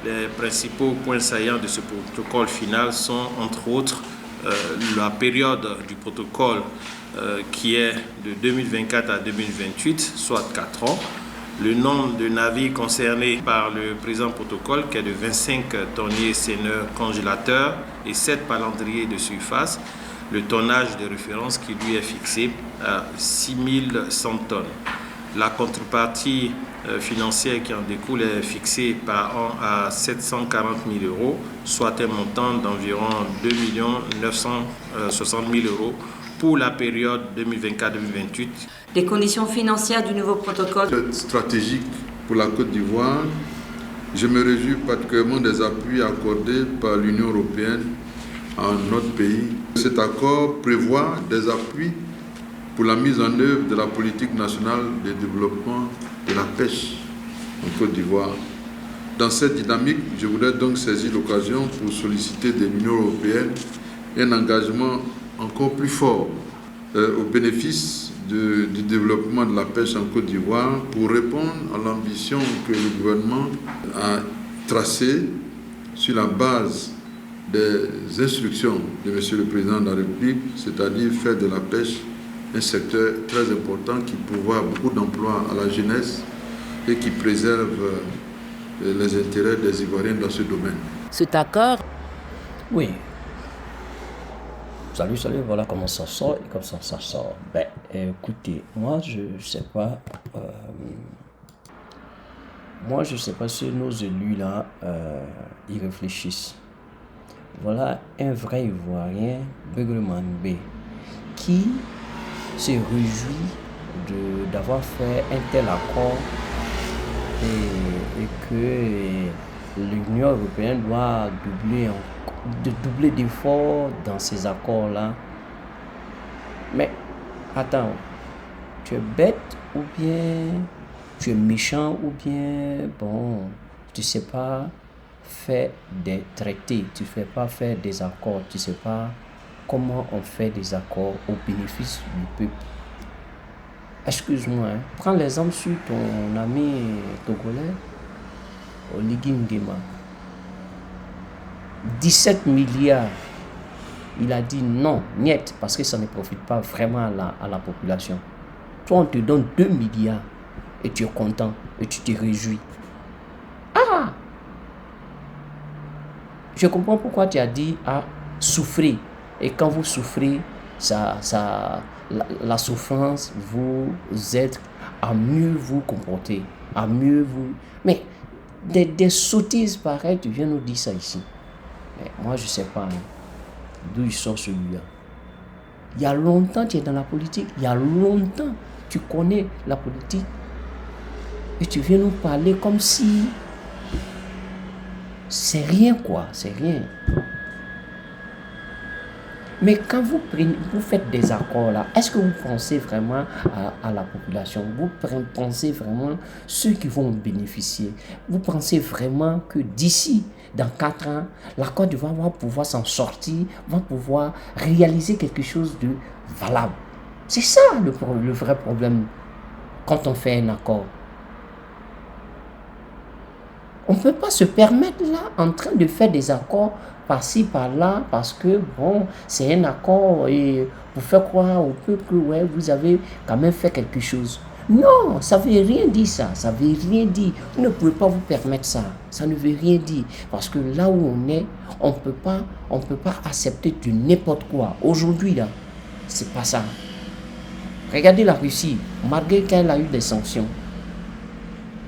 Les principaux points saillants de ce protocole final sont entre autres la période du protocole qui est de 2024 à 2028, soit 4 ans, le nombre de navires concernés par le présent protocole qui est de 25 tonniers seineurs congélateurs et 7 palangriers de surface, le tonnage de référence qui lui est fixé à 6100 tonnes. La contrepartie financière qui en découle est fixée par an à 740 000 euros, soit un montant d'environ 2 960 000 euros pour la période 2024-2028. Les conditions financières du nouveau protocole stratégique pour la Côte d'Ivoire, je me réjouis particulièrement des appuis accordés par l'Union européenne à notre pays. Cet accord prévoit des appuis pour la mise en œuvre de la politique nationale de développement de la pêche en Côte d'Ivoire. Dans cette dynamique, je voudrais donc saisir l'occasion pour solliciter de l'Union européenne un engagement encore plus fort au bénéfice du développement de la pêche en Côte d'Ivoire pour répondre à l'ambition que le gouvernement a tracée sur la base des instructions de M. le Président de la République, c'est-à-dire faire de la pêche un secteur très important qui pourvoit beaucoup d'emplois à la jeunesse et qui préserve les intérêts des Ivoiriens dans ce domaine. Cet accord, oui. Salut, voilà comment ça sort et comme ça sort. Ben, écoutez, moi je sais pas. Moi je sais pas si nos élus là, ils réfléchissent. Voilà un vrai Ivoirien, Begueman B, qui se réjouit d'avoir fait un tel accord et que l'Union européenne doit doubler d'efforts dans ces accords-là. Mais attends, tu es bête ou bien tu es méchant ou bien, bon, tu sais pas faire des traités, tu sais pas faire des accords, tu sais pas comment on fait des accords au bénéfice du peuple. Excuse-moi, hein. Prends l'exemple sur ton ami togolais, Oligui Nguema. 17 milliards. Il a dit non, niet, parce que ça ne profite pas vraiment à la population. Toi, on te donne 2 milliards et tu es content et tu te réjouis. Ah! Je comprends pourquoi tu as dit souffrez. Et quand vous souffrez, la souffrance vous aide à mieux vous comporter, à mieux vous... Mais des sottises pareilles, tu viens nous dire ça ici. Mais moi, je ne sais pas d'où il sort celui-là. Il y a longtemps, tu es dans la politique. Il y a longtemps, tu connais la politique. Et tu viens nous parler comme si... C'est rien, quoi. C'est rien. Mais quand vous faites des accords là, est-ce que vous pensez vraiment à la population? Vous pensez vraiment ceux qui vont bénéficier? Vous pensez vraiment que d'ici, dans 4 ans, la Côte d'Ivoire va pouvoir s'en sortir, va pouvoir réaliser quelque chose de valable? C'est ça le vrai problème quand on fait un accord. On ne peut pas se permettre là, en train de faire des accords par-ci, par-là, parce que, bon, c'est un accord et pour faire croire au peuple que, ouais, vous avez quand même fait quelque chose. Non, ça ne veut rien dire ça, ça ne veut rien dire. Vous ne pouvez pas vous permettre ça, ça ne veut rien dire. Parce que là où on est, on peut pas accepter de n'importe quoi. Aujourd'hui, là, c'est pas ça. Regardez la Russie, malgré qu'elle a eu des sanctions,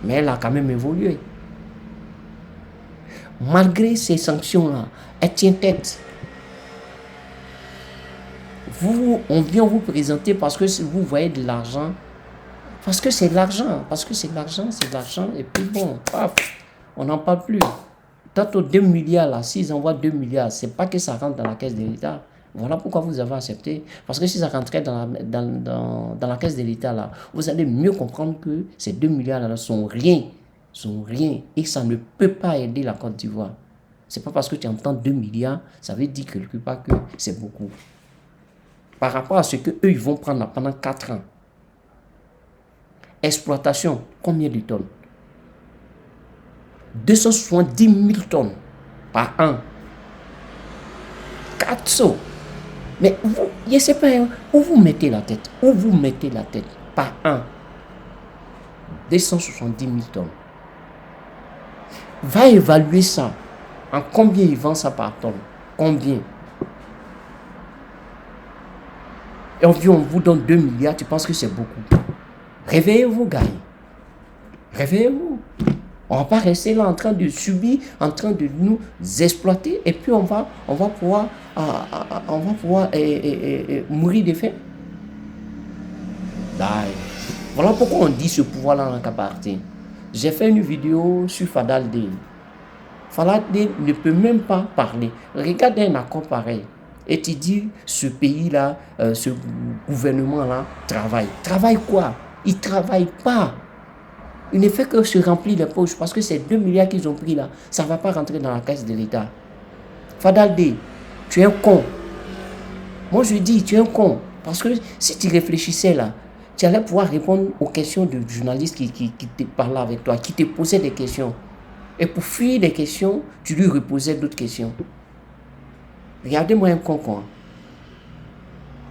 mais elle a quand même évolué. Malgré ces sanctions-là, elle tient tête. On vient vous présenter parce que vous voyez de l'argent. Parce que c'est de l'argent. Et puis bon, paf, on n'en parle plus. Tantôt 2 milliards là, s'ils envoient 2 milliards, c'est pas que ça rentre dans la caisse de l'État. Voilà pourquoi vous avez accepté. Parce que si ça rentrait dans la caisse de l'État là, vous allez mieux comprendre que ces 2 milliards là sont rien. Et ça ne peut pas aider la Côte d'Ivoire. C'est pas parce que tu entends 2 milliards, ça veut dire quelque part que c'est beaucoup. Par rapport à ce qu'eux ils vont prendre pendant 4 ans. Exploitation, combien de tonnes? 270 000 tonnes par an. 4 seaux. Mais vous, je ne sais pas où vous mettez la tête. Où vous mettez la tête par an. 270 000 tonnes. Va évaluer ça. En combien ils vendent ça par tonne? Combien? Et on vous donne 2 milliards, tu penses que c'est beaucoup? Réveillez-vous, gars. Réveillez-vous. On ne va pas rester là en train de subir, en train de nous exploiter, et puis on va pouvoir mourir de faim. Voilà pourquoi on dit ce pouvoir-là en capacité. J'ai fait une vidéo sur Fadal Dey. Fadal Dey ne peut même pas parler. Regardez un accord pareil. Et tu dis, ce pays-là, ce gouvernement-là travaille. Travaille quoi? Il ne travaille pas. Il ne fait que se remplir les poches parce que ces 2 milliards qu'ils ont pris là, ça ne va pas rentrer dans la caisse de l'État. Fadal Dey, tu es un con. Moi je dis, tu es un con. Parce que si tu réfléchissais là, tu allais pouvoir répondre aux questions du journaliste qui te parlait avec toi, qui te posait des questions. Et pour fuir des questions, tu lui reposais d'autres questions. Regardez-moi un con.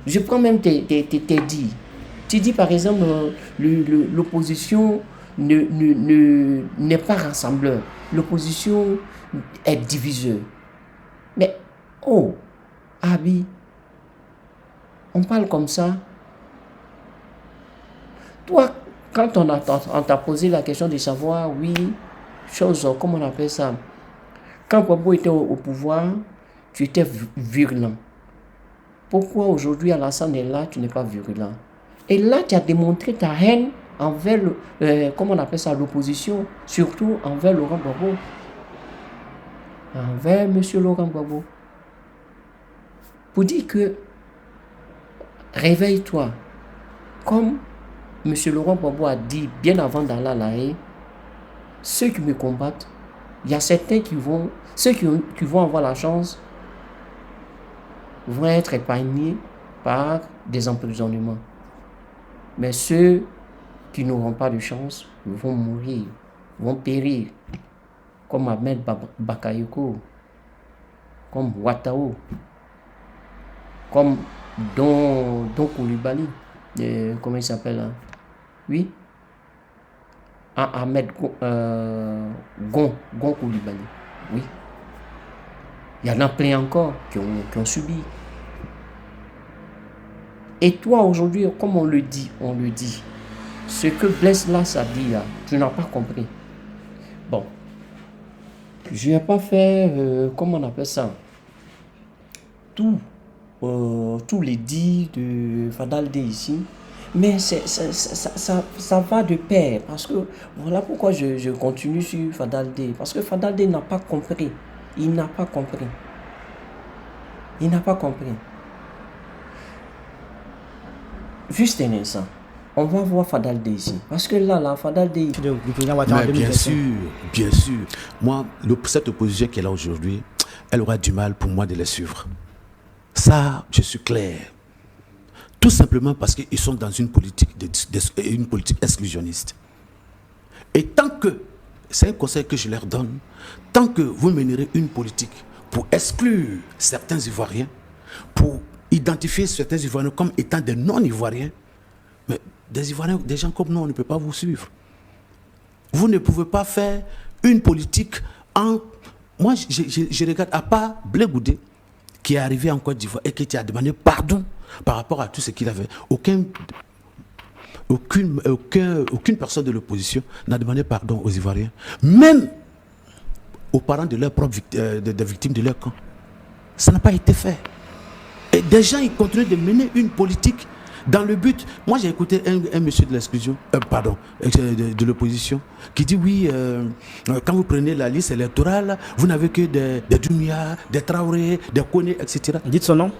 Je prends même tes dits. Tu dis par exemple, l'opposition n'est pas rassembleur. L'opposition est diviseur. Mais, oh, Abi, on parle comme ça. Toi, quand on t'a posé la question de savoir, oui, chose, comment on appelle ça? Quand Gbagbo était au pouvoir, tu étais virulent. Pourquoi aujourd'hui Alassane est là, tu n'es pas virulent? Et là, tu as démontré ta haine envers comment on appelle ça, l'opposition, surtout envers Laurent Gbagbo. Envers M. Laurent Gbagbo. Pour dire que, réveille-toi. Comme M. Laurent Gbagbo a dit bien avant d'aller à la haie, ceux qui me combattent, il y a certains ceux qui vont avoir la chance, vont être épargnés par des emprisonnements. Mais ceux qui n'auront pas de chance vont mourir, vont périr, comme Ahmed Bakayoko, comme Ouattara, comme Don Coulibaly, comment il s'appelle là? Oui, Ahmed Gon Coulibaly, oui. Il y en a plein encore qui ont subi. Et toi aujourd'hui, comme on le dit, ce que Blaise Lass a dit là, tu n'as pas compris. Bon, je n'ai pas fait, comment on appelle ça, tous les dits de Fadal Dey ici, mais ça va de pair, parce que voilà pourquoi je continue sur Fadal Dey, parce que Fadal Dey n'a pas compris. Il n'a pas compris. Juste un instant. On va voir Fadal Dey ici. Parce que là, Fadal Dey... Mais bien sûr. Moi, cette opposition qui est là aujourd'hui, elle aura du mal pour moi de les suivre. Ça, je suis clair. Tout simplement parce qu'ils sont dans une politique exclusionniste. Et tant que, c'est un conseil que je leur donne, tant que vous mènerez une politique pour exclure certains Ivoiriens, pour identifier certains Ivoiriens comme étant des non-Ivoiriens, mais des Ivoiriens, des gens comme nous, on ne peut pas vous suivre. Vous ne pouvez pas faire une politique en... Moi, je regarde, à part Blé Goudé, qui est arrivé en Côte d'Ivoire et qui a demandé pardon par rapport à tout ce qu'il avait. Aucune personne de l'opposition n'a demandé pardon aux Ivoiriens. Même aux parents de leurs propres des victimes de leur camp. Ça n'a pas été fait. Et des gens, ils continuent de mener une politique dans le but... Moi, j'ai écouté un monsieur de l'exclusion, de l'opposition, qui dit oui, quand vous prenez la liste électorale, vous n'avez que des Doumbouya, des Traoré, des Koné, etc. Dites son nom.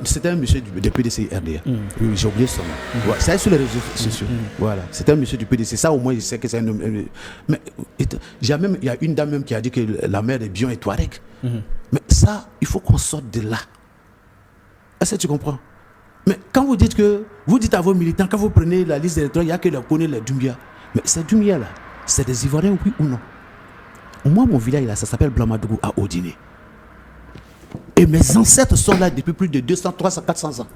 C'était un monsieur du PDC RDA. Oui, j'ai oublié son nom. Ouais, c'est sur les réseaux sociaux. Voilà. C'était un monsieur du PDC. Ça, au moins, je sais que c'est un homme. Mais il y a une dame même qui a dit que la mère est Bion et Touareg. Mais ça, il faut qu'on sorte de là. Est-ce que tu comprends? Mais quand vous dites à vos militants, quand vous prenez la liste électorale, il n'y a que les Koné, les Doumbouya. Mais ces Doumbouya là, c'est des Ivoiriens, oui ou non? Moi, mon village, là, ça s'appelle Blamadougou à Odiné. Et mes ancêtres sont là depuis plus de 200, 300, 400 ans.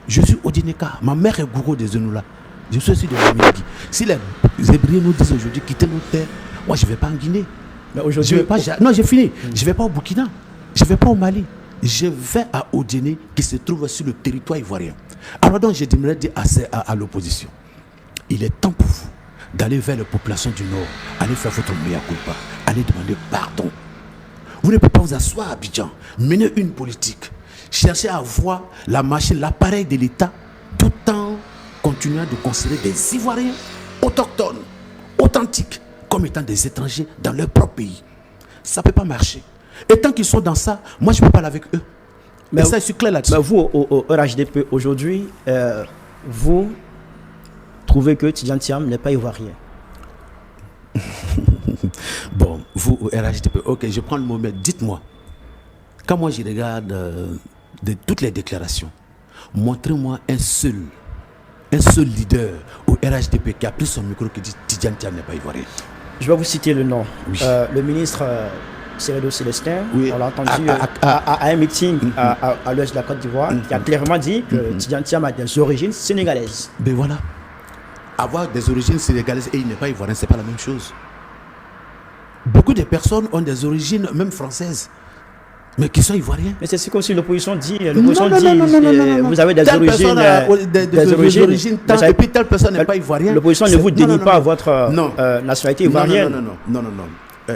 Je suis Odinéka. Ma mère est gourou des Zenoula. Je suis aussi de la Mélodie. Si les Hébreux nous disent aujourd'hui quitter nos terres, moi, je ne vais pas en Guinée. Mais aujourd'hui, non, j'ai fini. Je ne vais pas au Burkina. Je ne vais pas au Mali. Je vais à Odiné qui se trouve sur le territoire ivoirien. Alors donc, je devrais dire à l'opposition, il est temps pour vous d'aller vers les populations du Nord, aller faire votre mea culpa, aller demander pardon. Vous ne pouvez pas vous asseoir à Abidjan, mener une politique, chercher à voir la machine, l'appareil de l'État, tout en continuant de considérer des Ivoiriens autochtones, authentiques, comme étant des étrangers dans leur propre pays. Ça ne peut pas marcher. Et tant qu'ils sont dans ça, moi je ne peux pas aller avec eux. Mais ça, je suis clair là-dessus. Mais vous, au RHDP, aujourd'hui, vous trouvez que Tidjane Thiam n'est pas ivoirien. Bon, vous, au RHDP, ok, je prends le mot, mais dites-moi, quand moi je regarde de toutes les déclarations, montrez-moi un seul leader au RHDP qui a pris son micro qui dit Tidjane Thiam n'est pas ivoirien. Je vais vous citer le nom. Oui. Le ministre Cérédo Célestin, oui. On l'a entendu à un meeting à l'ouest de la Côte d'Ivoire, qui a clairement dit que Tidjane Thiam a des origines sénégalaises. Ben voilà. Avoir des origines sénégalaises et il n'est pas ivoirien, c'est pas la même chose. Beaucoup de personnes ont des origines même françaises, mais qui sont ivoiriens. Mais c'est ce que l'opposition dit. L'opposition dit vous avez des origines. Des origines et puis telle personne n'est pas ivoirienne. L'opposition ne vous dénie pas votre nationalité ivoirienne. Non.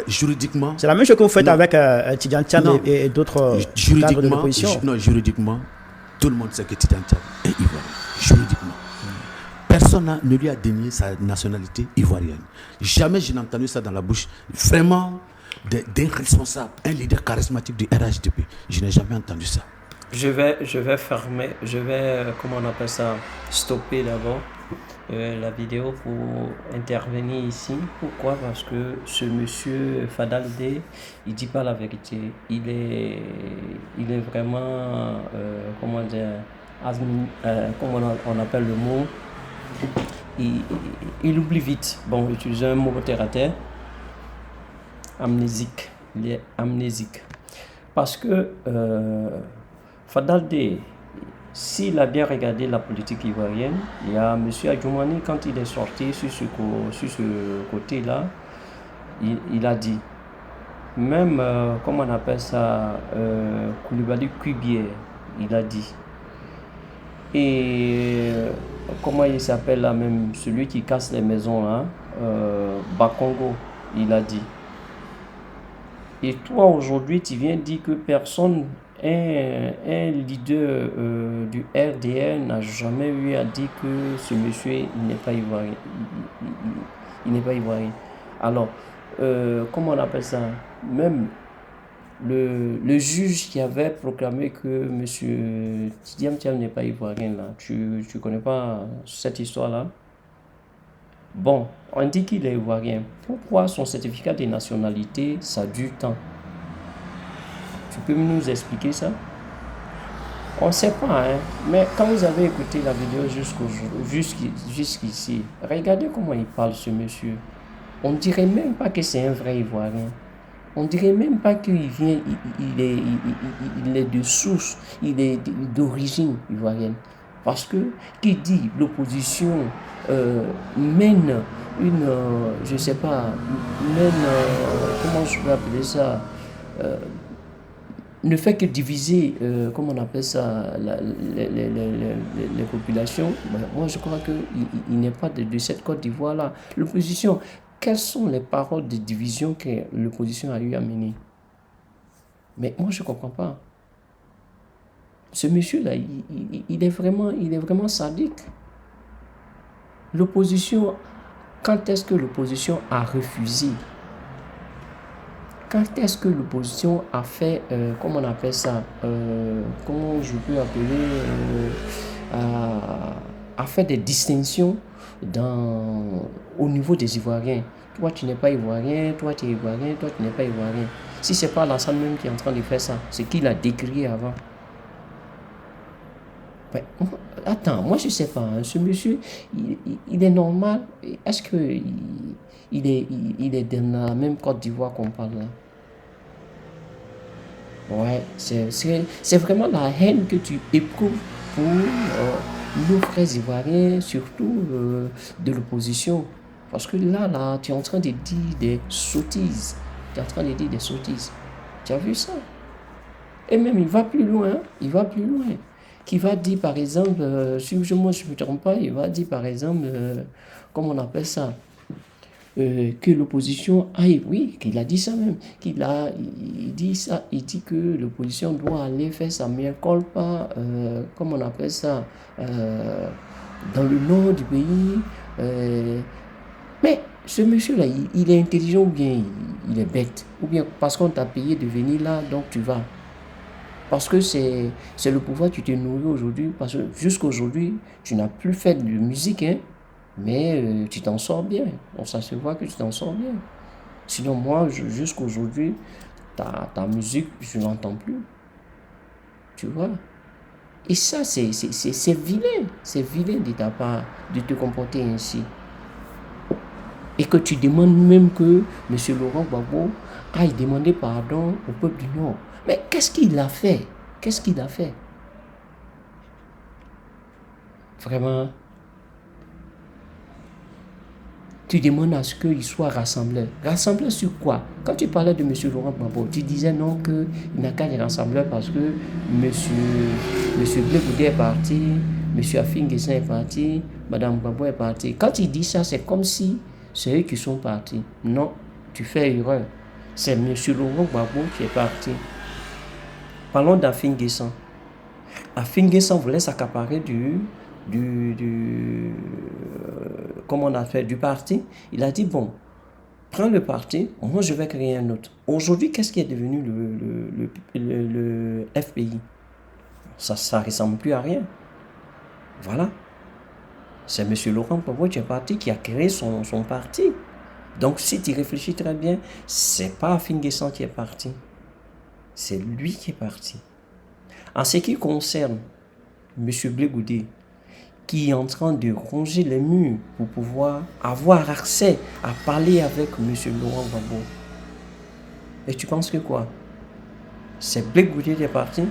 Juridiquement. C'est la même chose que vous faites avec Tidjane Thiam et d'autres cadres de l'opposition. Non, juridiquement, tout le monde sait que Tidjane Thiam est ivoirien. Juridiquement. Personne ne lui a dénié sa nationalité ivoirienne. Jamais je n'ai entendu ça dans la bouche vraiment d'un responsable, un leader charismatique du RHDP. Je n'ai jamais entendu ça. Je vais comment on appelle ça, stopper d'abord la vidéo pour intervenir ici. Pourquoi? Parce que ce monsieur Fadaldé, il dit pas la vérité. Il est vraiment, comment dire, comment on appelle le mot, il oublie vite. Bon, utiliser un mot terre à terre. Amnésique. Il est amnésique. Parce que Fadaldé, s'il a bien regardé la politique ivoirienne, il y a M. Adjoumani, quand il est sorti sur ce côté-là, il a dit, même, comment on appelle ça, Koulibaly Kubier, il a dit. Et comment il s'appelle là même, celui qui casse les maisons là, Bakongo, il a dit. Et toi aujourd'hui, tu viens dire que personne, un leader du RDR n'a jamais eu à dire que ce monsieur il n'est pas ivoirien. Il n'est pas ivoirien. Alors, comment on appelle ça? Même le juge qui avait proclamé que monsieur Tidjane Thiam n'est pas ivoirien, là, tu connais pas cette histoire-là? Bon, on dit qu'il est ivoirien. Pourquoi son certificat de nationalité, ça a du temps? Tu peux nous expliquer ça? On ne sait pas, hein? Mais quand vous avez écouté la vidéo jusqu'ici, regardez comment il parle, ce monsieur. On ne dirait même pas que c'est un vrai Ivoirien. On ne dirait même pas qu'il vient, il est de source, il est d'origine ivoirienne. Parce que, qui dit l'opposition mène une, je ne sais pas, comment je peux appeler ça, ne fait que diviser, comment on appelle ça, les populations. Moi, je crois qu'il n'est pas de cette Côte d'Ivoire-là. L'opposition, quelles sont les paroles de division que l'opposition a eu à mener? Mais moi, je ne comprends pas. Ce monsieur-là, il est vraiment sadique. L'opposition, quand est-ce que l'opposition a refusé? Quand est-ce que l'opposition a fait, comment on appelle ça, comment je peux appeler, a fait des distinctions au niveau des Ivoiriens? Toi, tu n'es pas Ivoirien, toi, tu es Ivoirien, toi, tu n'es pas Ivoirien. Si ce n'est pas Alassane même qui est en train de faire ça, c'est qu'il a décrié avant. Ben, attends, moi je sais pas, hein, ce monsieur, il est normal. Est-ce que il est dans la même Côte d'Ivoire qu'on parle là? Ouais, c'est vraiment la haine que tu éprouves pour nos frères ivoiriens, surtout de l'opposition. Parce que là, tu es en train de dire des sottises. Tu es en train de dire des sottises. Tu as vu ça? Et même, il va plus loin. Il va plus loin. Qui va dire, par exemple, si moi je ne me trompe pas, il va dire, par exemple, comment on appelle ça? Que l'opposition aille, oui, qu'il a dit ça même, il dit ça, il dit que l'opposition doit aller faire sa meilleure colpa, comment on appelle ça, dans le nord du pays. Mais ce monsieur-là, il est intelligent ou bien il est bête, ou bien parce qu'on t'a payé de venir là, donc tu vas. Parce que c'est le pouvoir, tu t'es nourri aujourd'hui, parce que jusqu'à aujourd'hui, tu n'as plus fait de musique, hein. Mais tu t'en sors bien. On ça se voit que tu t'en sors bien. Sinon, moi, jusqu'à aujourd'hui, ta musique, je ne l'entends plus. Tu vois? Et ça, c'est vilain. C'est vilain de ta part de te comporter ainsi. Et que tu demandes même que M. Laurent Gbagbo aille demander pardon au peuple du Nord. Mais qu'est-ce qu'il a fait? Qu'est-ce qu'il a fait? Vraiment. Tu demandes à ce qu'il soit rassembleur. Rassembleur sur quoi? Quand tu parlais de M. Laurent Gbagbo, tu disais non qu'il n'a qu'à les rassembleurs parce que M. Blé Goudé est parti, M. Afin Guessin est parti, Mme Gbagbo est partie. Quand il dit ça, c'est comme si c'est eux qui sont partis. Non, tu fais erreur. C'est M. Laurent Gbagbo qui est parti. Parlons d'Afin Guessin. Afin Guessin voulait s'accaparer comment on a fait, du parti. Il a dit, bon, prends le parti, moi je vais créer un autre. Aujourd'hui, qu'est-ce qui est devenu le FPI? Ça ne ressemble plus à rien. Voilà. C'est M. Laurent Gbagbo qui est parti, qui a créé son parti. Donc, si tu réfléchis très bien, c'est pas Afin Guessin qui est parti. C'est lui qui est parti. En ce qui concerne M. Blé Goudé, qui est en train de ronger les murs pour pouvoir avoir accès à parler avec M. Laurent Gbagbo. Et tu penses que quoi? C'est Blé Goudé qui est parti?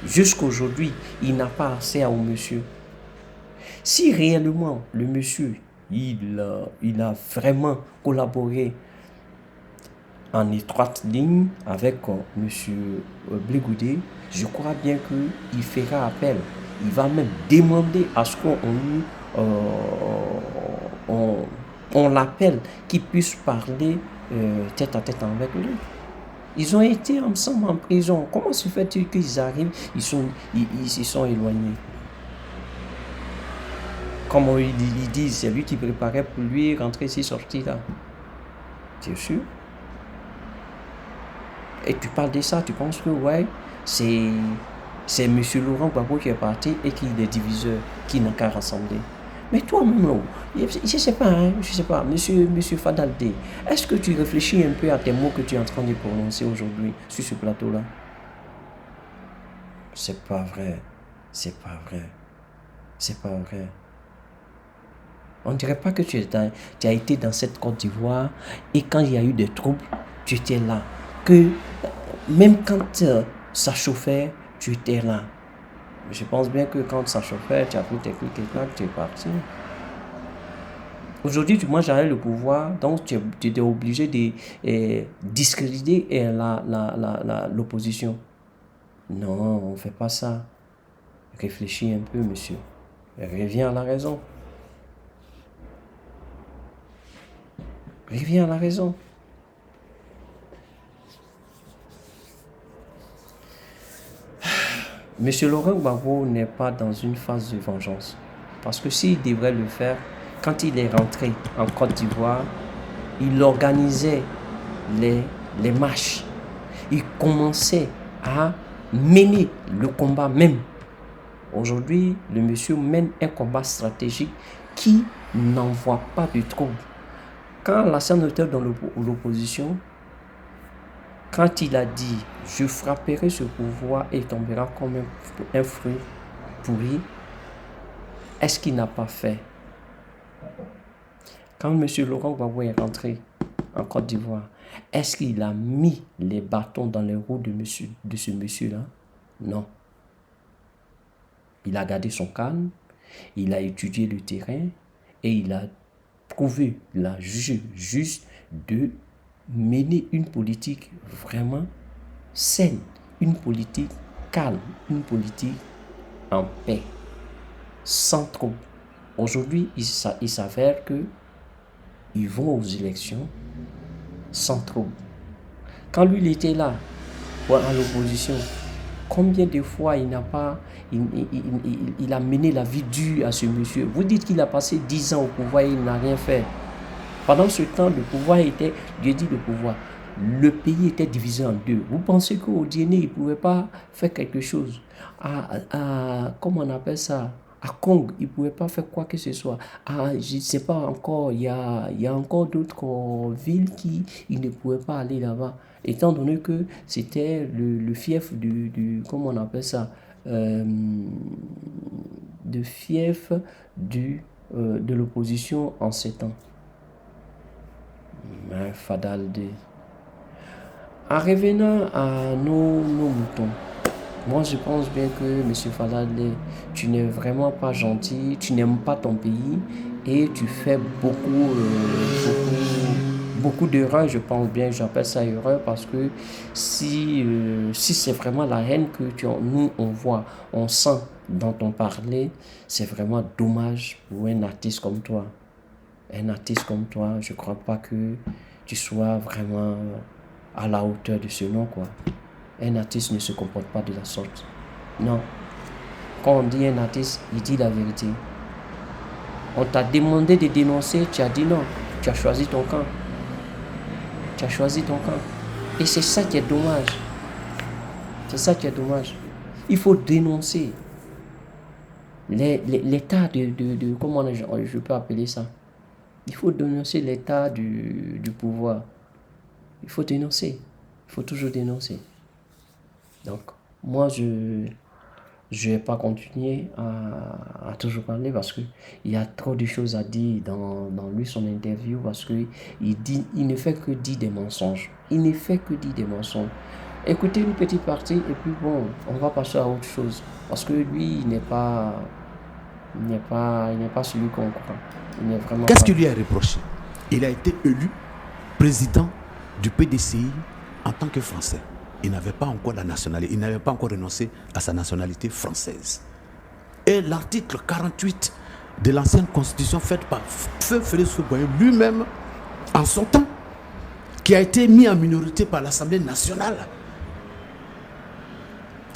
Jusqu'aujourd'hui, il n'a pas accès au monsieur. Si réellement le monsieur, il a vraiment collaboré en étroite ligne avec M. Blé Goudé, je crois bien qu'il fera appel. Il va même demander à ce qu'on l'appelle, qu'il puisse parler tête à tête avec lui. Ils ont été ensemble en prison. Comment se fait-il qu'ils arrivent, ils se sont éloignés? Comme ils disent, c'est lui qui préparait pour lui rentrer ici, sortir là. Tu es sûr? Et tu parles de ça, tu penses que ouais, c'est M. Laurent Gbagbo qui est parti et qui est diviseur, qui n'a qu'à rassembler. Mais toi-même, là, je ne sais pas, hein, je sais pas, monsieur Fadaldé, est-ce que tu réfléchis un peu à tes mots que tu es en train de prononcer aujourd'hui sur ce plateau-là? C'est pas vrai. C'est pas vrai. C'est pas vrai. On ne dirait pas que tu as été dans cette Côte d'Ivoire et quand il y a eu des troubles, tu étais là. Que même quand ça chauffait, tu étais là. Je pense bien que quand ça chauffait, tu as pris tes clics et claques, tu es parti. Aujourd'hui, moi j'avais le pouvoir, donc tu étais obligé de discréditer l'opposition. Non, on ne fait pas ça. Réfléchis un peu, monsieur. Reviens à la raison. Reviens à la raison. Monsieur Laurent Gbagbo n'est pas dans une phase de vengeance. Parce que s'il devrait le faire, quand il est rentré en Côte d'Ivoire, il organisait les marches. Il commençait à mener le combat même. Aujourd'hui, le monsieur mène un combat stratégique qui n'envoie pas de troubles. Quand Alassane était dans l'opposition, quand il a dit « Je frapperai ce pouvoir et il tombera comme un fruit », pourri, est-ce qu'il n'a pas fait? Quand M. Laurent Gbagbo est rentré en Côte d'Ivoire, est-ce qu'il a mis les bâtons dans les roues de ce monsieur-là? Non. Il a gardé son calme, il a étudié le terrain et il a trouvé la jugé juste de mener une politique vraiment saine, une politique calme, une politique en paix, sans trop. Aujourd'hui, il s'avère que ils vont aux élections sans trop. Quand lui, il était là, à l'opposition, combien de fois il n'a pas... Il a mené la vie dure à ce monsieur. Vous dites qu'il a passé 10 ans au pouvoir et il n'a rien fait. Pendant ce temps, le pouvoir était... Dieu dit le pouvoir. Le pays était divisé en deux. Vous pensez qu'au Guinée, il ne pouvait pas faire quelque chose? Comment on appelle ça? À Congo, il ne pouvait pas faire quoi que ce soit. Je ne sais pas encore, il y a encore d'autres villes qui il ne pouvaient pas aller là-bas. Étant donné que c'était le fief comment on appelle ça? De fief de l'opposition en ces temps. Mais Fadaldé. En revenant à nos moutons, moi je pense bien que M. Fadaldé, tu n'es vraiment pas gentil, tu n'aimes pas ton pays et tu fais beaucoup d'erreurs, je pense bien, j'appelle ça erreur parce que si c'est vraiment la haine que nous on voit, on sent dans ton parler, c'est vraiment dommage pour un artiste comme toi. Un artiste comme toi, je ne crois pas que tu sois vraiment à la hauteur de ce nom, quoi. Un artiste ne se comporte pas de la sorte. Non. Quand on dit un artiste, il dit la vérité. On t'a demandé de dénoncer, tu as dit non. Tu as choisi ton camp. Tu as choisi ton camp. Et c'est ça qui est dommage. C'est ça qui est dommage. Il faut dénoncer l'état de comment je peux appeler ça. Il faut dénoncer l'état du pouvoir. Il faut dénoncer. Il faut toujours dénoncer. Donc, moi, je ne vais pas continuer à toujours parler parce qu'il y a trop de choses à dire dans lui, son interview, parce qu'il ne fait que dire des mensonges. Il ne fait que dire des mensonges. Écoutez une petite partie et puis bon, on va passer à autre chose. Parce que lui, il n'est pas celui qu'on croit. Qu'est-ce qu'il lui a reproché? Il a été élu président du PDCI en tant que Français. Il n'avait pas encore la nationalité, il n'avait pas encore renoncé à sa nationalité française. Et l'article 48 de l'ancienne constitution faite par Feu Félix Houphouët-Boigny lui-même, en son temps, qui a été mis en minorité par l'Assemblée nationale,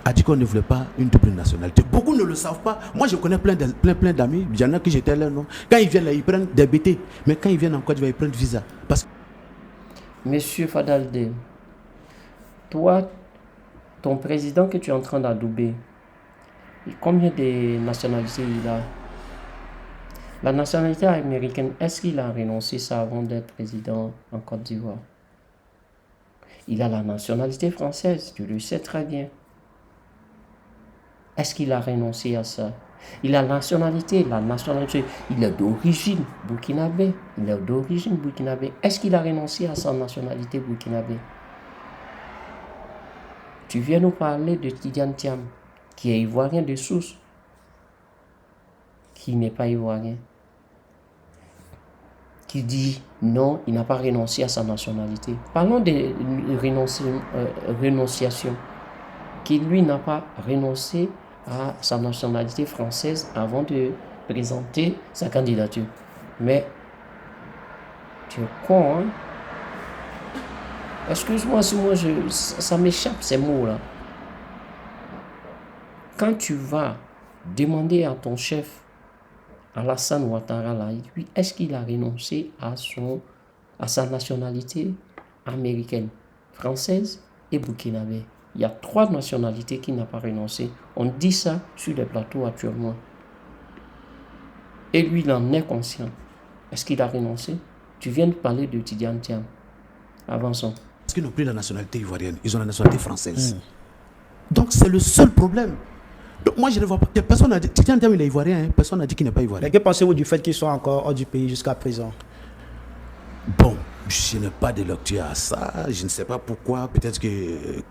a dit qu'on ne voulait pas une double nationalité. Beaucoup ne le savent pas. Moi, je connais plein d'amis, il y en a qui j'étais là, non. Quand ils viennent là, ils prennent des BT. Mais quand ils viennent en Côte d'Ivoire, ils prennent visa. Parce... Monsieur Fadaldé, toi, ton président que tu es en train d'adouber, combien de nationalités il a? La nationalité américaine, est-ce qu'il a renoncé ça avant d'être président en Côte d'Ivoire? Il a la nationalité française, tu le sais très bien. Est-ce qu'il a renoncé à ça? Il a la nationalité, il est d'origine burkinabé. Est-ce qu'il a renoncé à sa nationalité burkinabé? Tu viens nous parler de Tidiane Thiam, qui est ivoirien de souche, qui n'est pas ivoirien, qui dit non, il n'a pas renoncé à sa nationalité. Parlons de renonciation, qui lui n'a pas renoncé à sa nationalité française avant de présenter sa candidature. Mais tu es con, hein? Excuse-moi si ça m'échappe ces mots-là. Quand tu vas demander à ton chef, Alassane Ouattara, là, est-ce qu'il a renoncé à sa nationalité américaine, française et burkinabé? Il y a 3 nationalités qui n'ont pas renoncé. On dit ça sur les plateaux actuellement. Et lui, il en est conscient. Est-ce qu'il a renoncé? Tu viens de parler de Tidiane Thiam. Avançons. Parce qu'ils n'ont plus la nationalité ivoirienne, ils ont la nationalité française. Donc c'est le seul problème. Donc, moi, je ne vois pas. Personne n'a dit. Tidiane Diaye, il est ivoirien. Hein. Personne n'a dit qu'il n'est pas ivoirien. Mais que pensez-vous du fait qu'ils sont encore hors du pays jusqu'à présent? Bon, je n'ai pas de lecture à ça. Je ne sais pas pourquoi. Peut-être que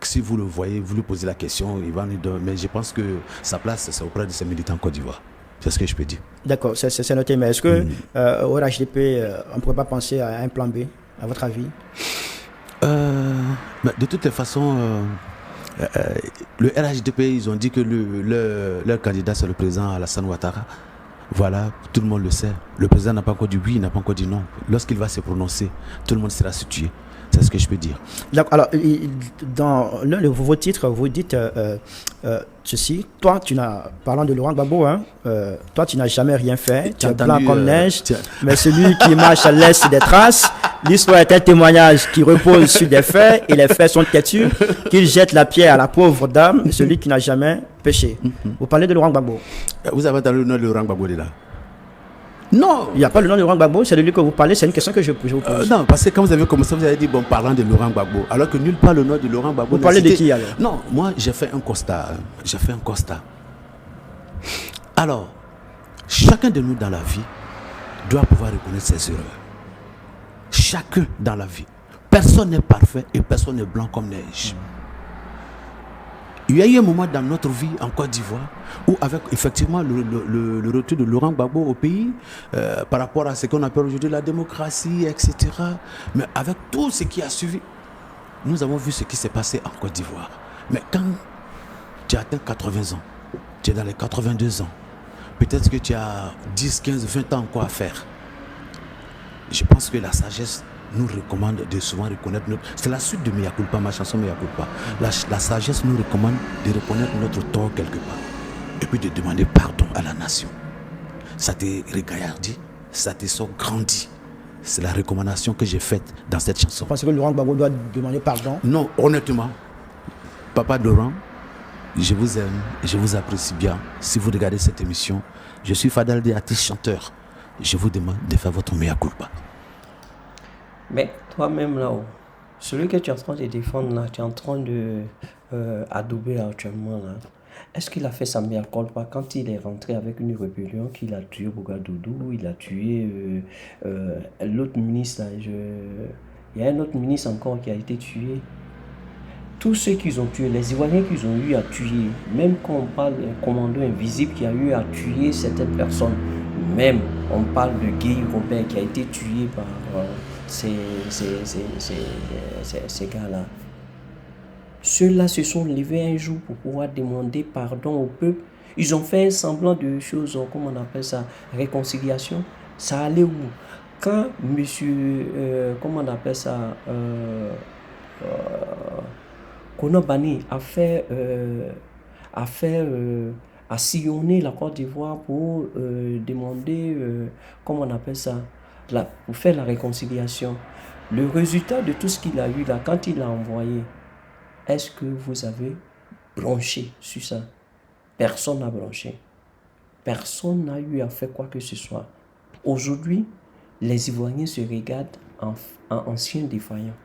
si vous le voyez, vous lui posez la question, il va nous donner. Mais je pense que sa place, c'est auprès de ses militants en Côte d'Ivoire. C'est ce que je peux dire. D'accord, c'est noté. Mais est-ce que au RHDP, on ne pourrait pas penser à un plan B, à votre avis? Mais de toutes les façons, le RHDP, ils ont dit que leur candidat, c'est le président Alassane Ouattara. Voilà, tout le monde le sait. Le président n'a pas encore dit oui, il n'a pas encore dit non. Lorsqu'il va se prononcer, tout le monde sera situé. C'est ce que je peux dire. Alors, dans l'un de vos titres, vous dites ceci. Toi, parlant de Laurent Gbagbo, hein, toi, tu n'as jamais rien fait. Tu es blanc comme neige. Mais celui qui marche laisse des traces. L'histoire est un témoignage qui repose sur des faits et les faits sont têtus. Qu'il jette la pierre à la pauvre dame, celui qui n'a jamais péché. Vous parlez de Laurent Gbagbo. Vous avez entendu le nom de Laurent Gbagbo là? Non, il n'y a pas le nom de Laurent Gbagbo, c'est de lui que vous parlez, c'est une question que je vous pose. Non, parce que quand vous avez commencé, vous avez dit, bon, parlant de Laurent Gbagbo, alors que nulle part le nom de Laurent Gbagbo. Vous parlez de qui alors? Non, moi, j'ai fait un constat. Alors, chacun de nous dans la vie doit pouvoir reconnaître ses erreurs. Chacun dans la vie. Personne n'est parfait et personne n'est blanc comme neige. Il y a eu un moment dans notre vie en Côte d'Ivoire où, avec effectivement le retour de Laurent Gbagbo au pays, par rapport à ce qu'on appelle aujourd'hui la démocratie, etc., mais avec tout ce qui a suivi, nous avons vu ce qui s'est passé en Côte d'Ivoire. Mais quand tu as atteint 80 ans, tu es dans les 82 ans, peut-être que tu as 10, 15, 20 ans encore à faire. Je pense que la sagesse nous recommande de souvent reconnaître notre... C'est la suite de Mea Culpa, ma chanson Mea Culpa. La sagesse nous recommande de reconnaître notre tort quelque part. Et puis de demander pardon à la nation. Ça te regaillardit, ça te sort grandi. C'est la recommandation que j'ai faite dans cette chanson. Vous pensez que Laurent Gbagbo doit demander pardon? Non, honnêtement, Papa Laurent, je vous aime, je vous apprécie bien. Si vous regardez cette émission, je suis Fadel des artistes chanteurs. Je vous demande de faire votre Mea Culpa. Mais toi-même là-haut, celui que tu es en train de défendre là, tu es en train de adouber actuellement là, est-ce qu'il a fait sa mea culpa quand il est rentré avec une rébellion, qu'il a tué Bougadoudou, il a tué l'autre ministre là, il y a un autre ministre encore qui a été tué. Tous ceux qu'ils ont tués, les Ivoiriens qu'ils ont eu à tuer, même quand on parle d'un commando invisible qui a eu à tuer certaines personnes, même on parle de Guy Robert qui a été tué par ces gars-là. Ceux-là se sont levés un jour pour pouvoir demander pardon au peuple. Ils ont fait un semblant de choses, comment on appelle ça, réconciliation. Ça allait où? Quand monsieur, comment on appelle ça, Kono Bani a sillonné la Côte d'Ivoire pour demander, comment on appelle ça, pour faire la réconciliation. Le résultat de tout ce qu'il a eu là, quand il l'a envoyé, est-ce que vous avez branché sur ça? Personne n'a branché. Personne n'a eu à faire quoi que ce soit. Aujourd'hui, les Ivoiriens se regardent en anciens défaillants.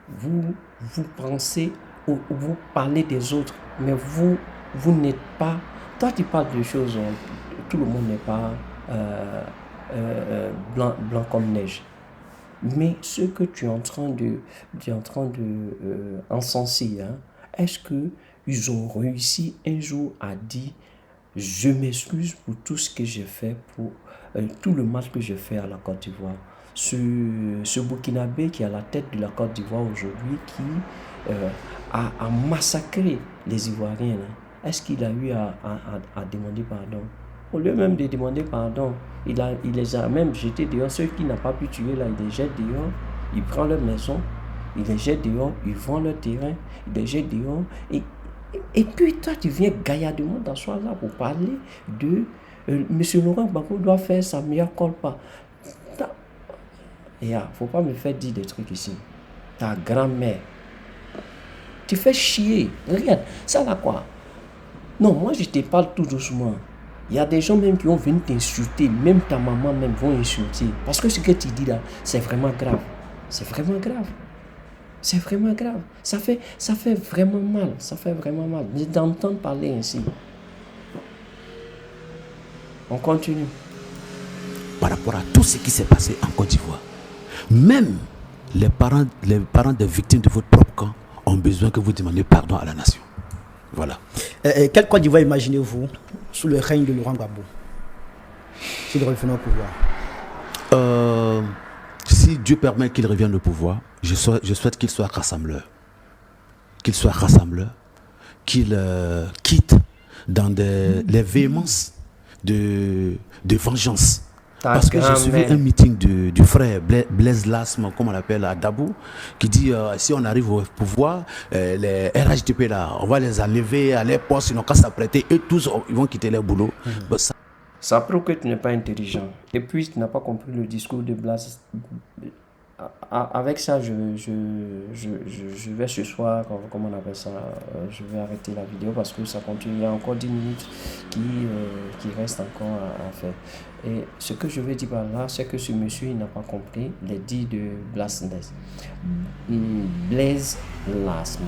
Vous pensez, ou vous parlez des autres, mais vous n'êtes pas... Toi, tu parles de choses, tout le monde n'est pas blanc comme neige. Mais ce que tu es en train de encenser, hein, est-ce qu'ils ont réussi un jour à dire « Je m'excuse pour tout ce que j'ai fait, pour tout le mal que j'ai fait à la Côte d'Ivoire ». Ce Burkinabé qui est à la tête de la Côte d'Ivoire aujourd'hui, qui a massacré les Ivoiriens, là, est-ce qu'il a eu à demander pardon? Au lieu même de demander pardon, il les a même jetés dehors. Ceux qui n'ont pas pu tuer, là, il les jette dehors, il prend leur maison, il les jette dehors, il vend leur terrain, il les jette dehors. Et puis toi, tu viens gaillardement t'asseoir là pour parler de Monsieur Laurent Gbagbo doit faire sa mea culpa. Il ne faut pas me faire dire des trucs ici. Ta grand-mère, tu fais chier. Regarde, ça là quoi? Non, moi je te parle tout doucement. Il y a des gens même qui vont venir t'insulter, même ta maman même vont insulter. Parce que ce que tu dis là, c'est vraiment grave. C'est vraiment grave. C'est vraiment grave. Ça fait vraiment mal. Ça fait vraiment mal d'entendre parler ainsi. On continue. Par rapport à tout ce qui s'est passé en Côte d'Ivoire, même les parents des victimes de votre propre camp ont besoin que vous demandiez pardon à la nation. Voilà. Quelle Côte d'Ivoire imaginez-vous sous le règne de Laurent Gbagbo, s'il revenait au pouvoir? Si Dieu permet qu'il revienne au pouvoir, je souhaite qu'il soit rassembleur. Qu'il soit rassembleur, qu'il quitte dans les véhémences de vengeance. Parce que j'ai suivi un meeting du frère Blaise Lasme, comme on l'appelle à Dabou, qui dit si on arrive au pouvoir, les RHDP là, on va les enlever à les postes, ils n'ont qu'à s'apprêter et tous ils vont quitter leur boulot. Ça prouve que tu n'es pas intelligent. Et puis tu n'as pas compris le discours de Blaise. Avec ça, je vais ce soir, comment on appelle ça, je vais arrêter la vidéo parce que ça continue. Il y a encore 10 minutes qui restent encore à faire. Et ce que je veux dire par là, c'est que ce monsieur, il n'a pas compris les dits de Blaise Lasme.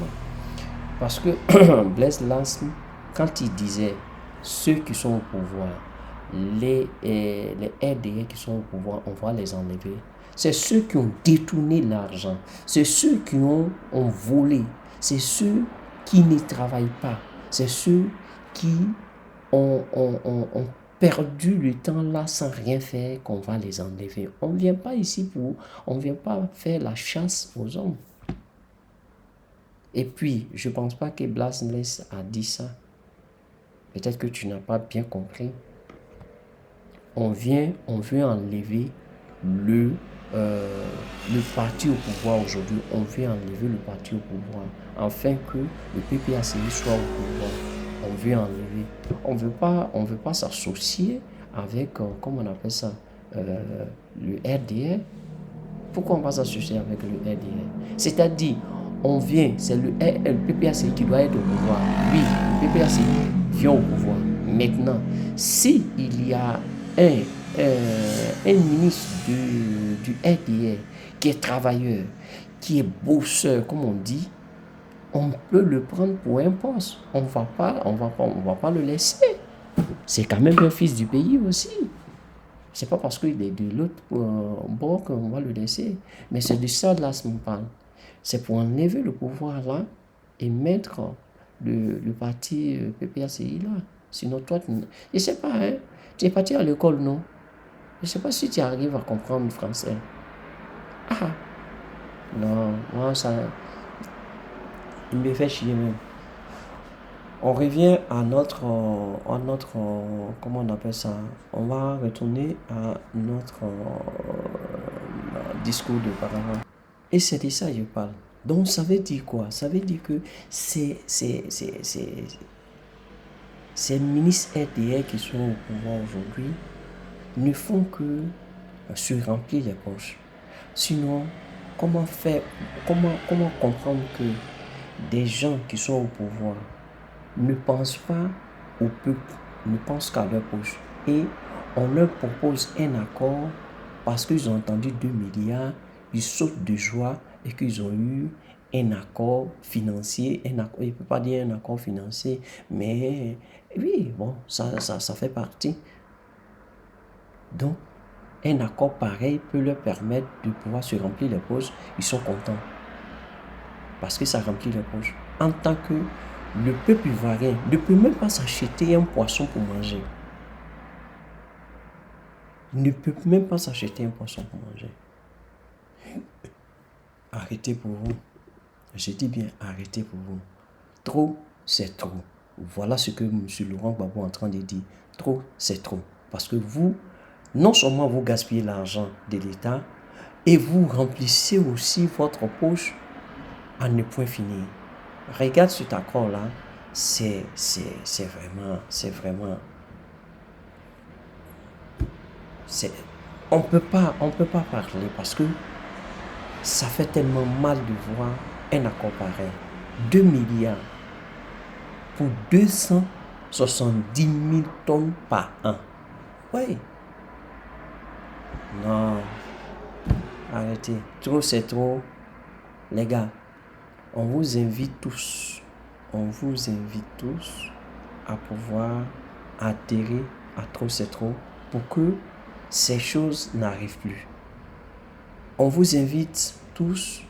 Parce que Blaise Lasme, quand il disait ceux qui sont au pouvoir, les RDA qui sont au pouvoir, on va les enlever. C'est ceux qui ont détourné l'argent. C'est ceux qui ont volé. C'est ceux qui ne travaillent pas. C'est ceux qui ont perdu le temps là sans rien faire qu'on va les enlever. On ne vient pas ici on ne vient pas faire la chasse aux hommes. Et puis, je ne pense pas que Blaise a dit ça. Peut-être que tu n'as pas bien compris. On veut enlever le parti au pouvoir aujourd'hui. On veut enlever le parti au pouvoir afin que le PPACI soit au pouvoir. On veut enlever. On veut pas s'associer avec, comment on appelle ça, le RDR. Pourquoi on va s'associer avec le RDR? C'est-à-dire, on vient, c'est le PPACI qui doit être au pouvoir. Oui, le PPACI vient au pouvoir. Maintenant, si il y a un ministre du RDR qui est travailleur, qui est bosseur, comme on dit, on peut le prendre pour un poste. On va pas le laisser. C'est quand même un fils du pays aussi. C'est pas parce qu'il est de l'autre bord qu'on va le laisser. Mais c'est de ça là qu'on parle. C'est pour enlever le pouvoir là et mettre le parti PPACI là. Sinon toi, je sais pas, hein, tu es parti à l'école, non? Je sais pas si tu arrives à comprendre le français. Ah, non, moi ça, il me fait chier même. On revient à notre, comment on appelle ça? On va retourner à notre discours de parlement. Et c'est de ça que je parle. Donc ça veut dire quoi? Ça veut dire que ces ministres RDR qui sont au pouvoir aujourd'hui ne font que se remplir les poches. Sinon, comment comprendre que des gens qui sont au pouvoir ne pensent pas au peuple, ne pensent qu'à leur poche. Et on leur propose un accord parce qu'ils ont entendu 2 milliards, ils sautent de joie et qu'ils ont eu un accord financier, il ne peut pas dire un accord financier, mais oui, bon, ça fait partie. Donc, un accord pareil peut leur permettre de pouvoir se remplir les poches. Ils sont contents parce que ça remplit les poches. En tant que le peuple ivoirien ne peut même pas s'acheter un poisson pour manger. Ne peut même pas s'acheter un poisson pour manger. Arrêtez pour vous. Je dis bien arrêtez pour vous. Trop, c'est trop. Voilà ce que M. Laurent Gbagbo est en train de dire. Trop, c'est trop. Parce que vous, non seulement vous gaspillez l'argent de l'État, et vous remplissez aussi votre poche à ne point finir. Regarde cet accord-là, c'est vraiment... On peut pas parler parce que ça fait tellement mal de voir un accord pareil. 2 milliards pour 270 000 tonnes par an. Oui. Non. Arrêtez. Trop, c'est trop. Les gars, on vous invite tous à pouvoir adhérer à Trop c'est trop pour que ces choses n'arrivent plus. On vous invite tous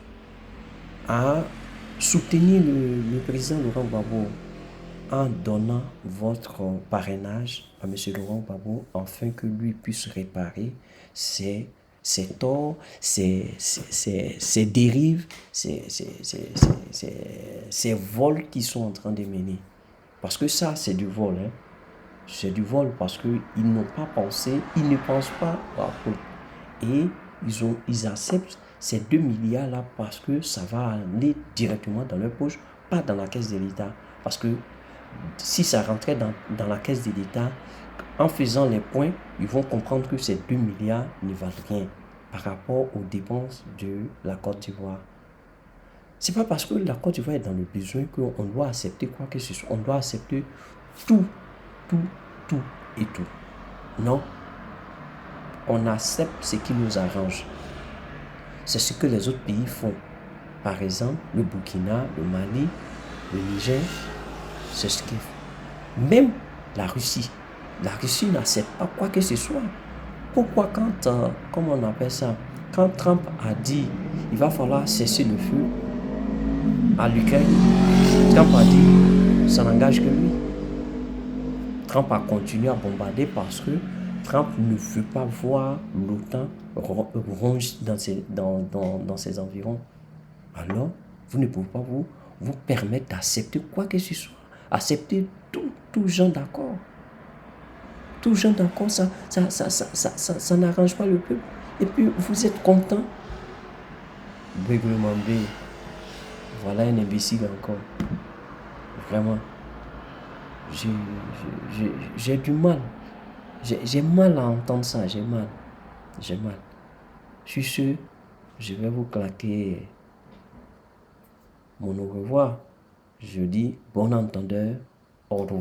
à soutenir le président Laurent Gbagbo en donnant votre parrainage à M. Laurent Gbagbo afin que lui puisse réparer ses torts, ses dérives, ces vols qui sont en train de mener. Parce que ça, c'est du vol. Hein. C'est du vol parce qu'ils n'ont pas pensé, ils ne pensent pas à tout. Et ils acceptent ces 2 milliards-là parce que ça va aller directement dans leur poche, pas dans la caisse de l'État. Parce que si ça rentrait dans la caisse de l'État, en faisant les points, ils vont comprendre que ces 2 milliards ne valent rien par rapport aux dépenses de la Côte d'Ivoire. C'est pas parce que la Côte d'Ivoire est dans le besoin qu'on doit accepter quoi que ce soit. On doit accepter tout et tout. Non. On accepte ce qui nous arrange. C'est ce que les autres pays font. Par exemple, le Burkina, le Mali, le Niger, c'est ce qu'ils font. Même la Russie. La Russie n'accepte pas quoi que ce soit. Pourquoi comment on appelle ça, quand Trump a dit il va falloir cesser le feu à l'Ukraine, Trump a dit ça n'engage que lui. Trump a continué à bombarder parce que Trump ne veut pas voir l'OTAN ronge dans ses environs. Alors, vous ne pouvez pas vous permettre d'accepter quoi que ce soit. Accepter tout genre d'accord. Tout genre d'accord, ça n'arrange pas le peuple. Et puis, vous êtes content. Béglemambé. Voilà un imbécile encore. Vraiment. J'ai du mal. J'ai mal à entendre ça. J'ai mal. Sur ce, je vais vous claquer mon au revoir. Je dis bon entendeur. Au revoir.